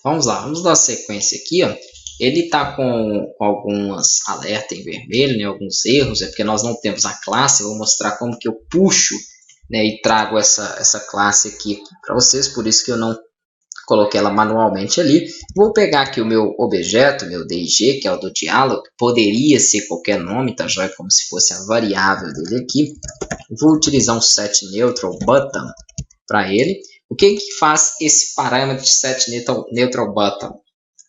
Vamos lá, vamos dar sequência aqui, ó. Ele está com algumas alertas em vermelho, né, alguns erros, é porque nós não temos a classe. Eu vou mostrar como que eu puxo, né, e trago essa classe aqui para vocês, por isso que eu não coloquei ela manualmente ali. Vou pegar aqui o meu objeto, meu DIG, que é o do diálogo, poderia ser qualquer nome, tá joia? Como se fosse a variável dele aqui. Vou utilizar um setNeutral_button para ele. O que faz esse parâmetro de setNeutral_button?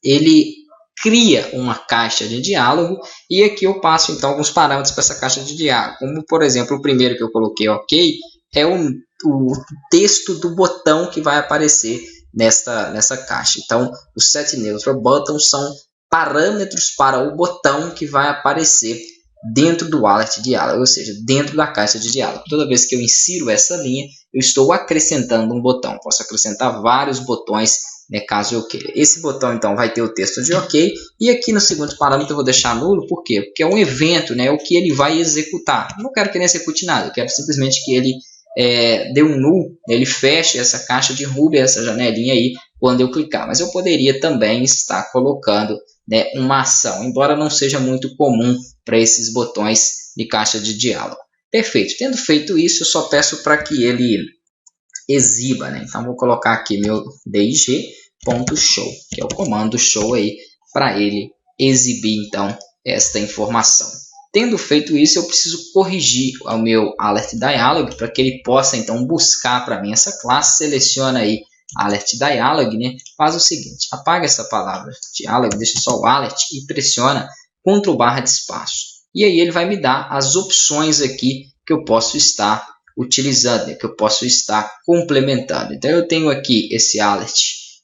Ele cria uma caixa de diálogo e aqui eu passo então alguns parâmetros para essa caixa de diálogo, como por exemplo o primeiro que eu coloquei, ok, é o texto do botão que vai aparecer nessa caixa. Então o setNeutral_button são parâmetros para o botão que vai aparecer dentro do alert diálogo, ou seja, dentro da caixa de diálogo. Toda vez que eu insiro essa linha, eu estou acrescentando um botão. Posso acrescentar vários botões, né, caso eu queira. Esse botão então vai ter o texto de ok, e aqui no segundo parâmetro eu vou deixar nulo. Por quê? Porque é um evento, né, o que ele vai executar. Eu não quero que ele execute nada, eu quero simplesmente que ele dê um null, ele feche essa caixa, derrube essa janelinha aí quando eu clicar. Mas eu poderia também estar colocando, né, uma ação, embora não seja muito comum para esses botões de caixa de diálogo. Perfeito. Tendo feito isso, eu só peço para que ele exiba, né? Então vou colocar aqui meu dig.show, que é o comando show aí para ele exibir então esta informação. Tendo feito isso, eu preciso corrigir o meu alert dialog para que ele possa então buscar para mim essa classe. Seleciona aí alert dialog, né? Faz o seguinte, apaga essa palavra dialog, deixa só o alert e pressiona Ctrl+ de espaço. E aí ele vai me dar as opções aqui que eu posso estar utilizando, que eu posso estar complementando. Então eu tenho aqui esse alert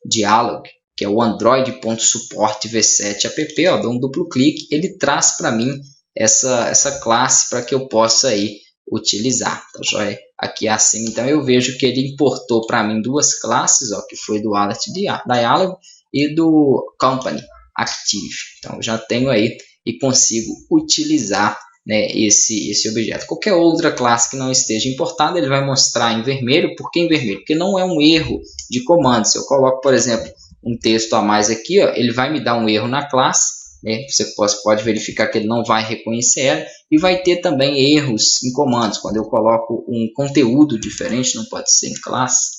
dialog, que é o android.support v7 app, ó, dou um duplo clique, ele traz para mim essa classe para que eu possa aí utilizar, tá joia? Aqui assim, então eu vejo que ele importou para mim duas classes, ó, que foi do alert dialog e do company active. Então eu já tenho aí e consigo utilizar, né, esse objeto. Qualquer outra classe que não esteja importada, ele vai mostrar em vermelho. Por que em vermelho? Porque não é um erro de comando. Se eu coloco, por exemplo, um texto a mais aqui, ó, ele vai me dar um erro na classe, né? Você pode verificar que ele não vai reconhecer ela, e vai ter também erros em comandos. Quando eu coloco um conteúdo diferente, não pode ser em classe,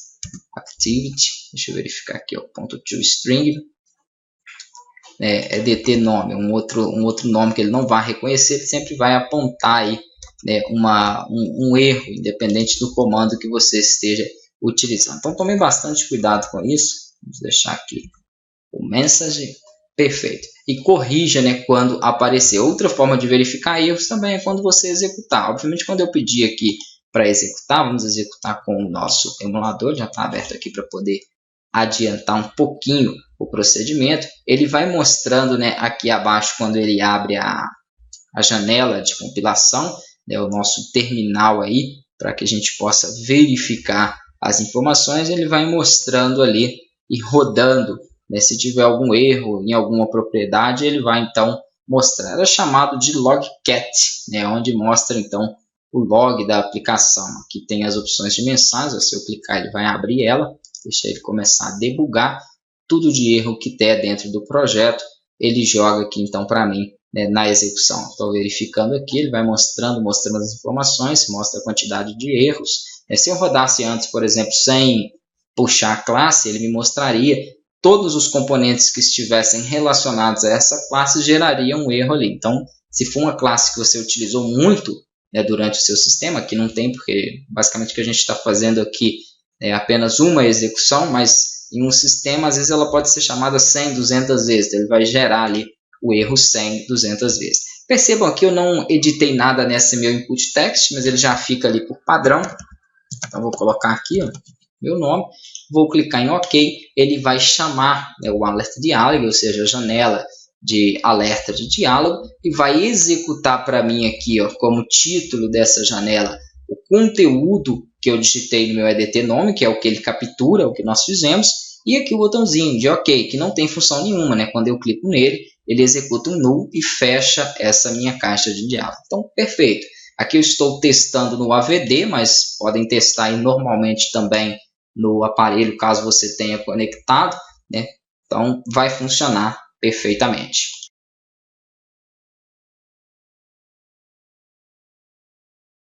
activity, deixa eu verificar aqui, ó, .toString, é dt nome, um outro nome que ele não vai reconhecer, ele sempre vai apontar aí, né, um erro, independente do comando que você esteja utilizando. Então tome bastante cuidado com isso. Vamos deixar aqui o message, perfeito, e corrija, né, quando aparecer. Outra forma de verificar erros também é quando você executar. Obviamente, quando eu pedir aqui para executar, vamos executar com o nosso emulador, já está aberto aqui para poder adiantar um pouquinho o procedimento. Ele vai mostrando, né, aqui abaixo, quando ele abre a janela de compilação, né, o nosso terminal aí, para que a gente possa verificar as informações. Ele vai mostrando ali e rodando, né, se tiver algum erro em alguma propriedade, ele vai então mostrar. É chamado de logcat, né, onde mostra então o log da aplicação. Aqui tem as opções de mensagens, se eu clicar ele vai abrir ela, deixa ele começar a debugar. Tudo de erro que der dentro do projeto, ele joga aqui então para mim, né, na execução. Estou verificando aqui, ele vai mostrando as informações, mostra a quantidade de erros. Se eu rodasse antes, por exemplo, sem puxar a classe, ele me mostraria todos os componentes que estivessem relacionados a essa classe gerariam um erro ali. Então, se for uma classe que você utilizou muito, né, durante o seu sistema, aqui não tem, porque basicamente o que a gente está fazendo aqui é apenas uma execução, mas em um sistema, às vezes ela pode ser chamada 100, 200 vezes, então ele vai gerar ali o erro 100, 200 vezes. Percebam que eu não editei nada nesse meu input text, mas ele já fica ali por padrão. Então vou colocar aqui, ó, meu nome, vou clicar em OK, ele vai chamar, né, o alert dialog, ou seja, a janela de alerta de diálogo, e vai executar para mim aqui, ó, como título dessa janela, o conteúdo que eu digitei no meu edt nome, que é o que ele captura, o que nós fizemos, e aqui o botãozinho de OK, que não tem função nenhuma, né? Quando eu clico nele, ele executa um null e fecha essa minha caixa de diálogo. Então, perfeito. Aqui eu estou testando no AVD, mas podem testar aí normalmente também no aparelho, caso você tenha conectado, né? Então vai funcionar perfeitamente.